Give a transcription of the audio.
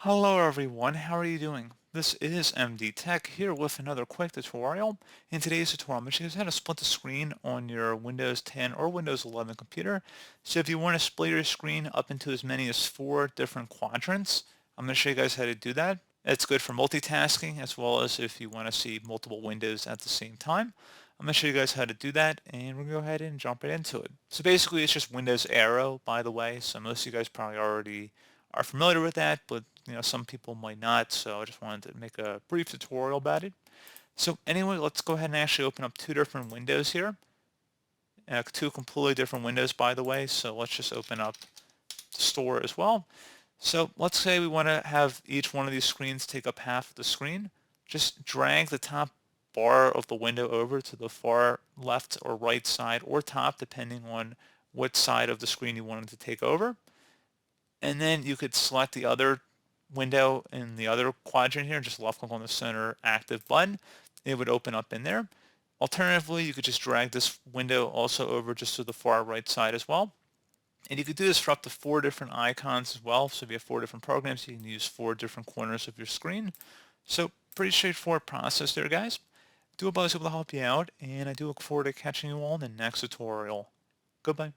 Hello everyone, how are you doing? This is MD Tech here with another quick tutorial. In today's tutorial, I'm going to show you guys how to split the screen on your Windows 10 or Windows 11 computer. So if you want to split your screen up into as many as 4 different quadrants, I'm going to show you guys how to do that. It's good for multitasking as well as if you want to see multiple windows at the same time. I'm going to show you guys how to do that, and we're going to go ahead and jump right into it. So basically it's just Windows Arrow, by the way, so most of you guys probably already are familiar with that, but some people might not, so I just wanted to make a brief tutorial about it. So anyway, let's go ahead and actually open up two different windows here. Two completely different windows, by the way, so let's just open up the store as well. So let's say we want to have each one of these screens take up half of the screen. Just drag the top bar of the window over to the far left or right side or top, depending on what side of the screen you want it to take over. And then you could select the other window in the other quadrant here, just left click on the center active button. It would open up in there. Alternatively, you could just drag this window also over just to the far right side as well. And you could do this for up to 4 different icons as well. So if you have 4 different programs, you can use 4 different corners of your screen. So pretty straightforward process there, guys. Do hope I was able to help you out, and I do look forward to catching you all in the next tutorial. Goodbye.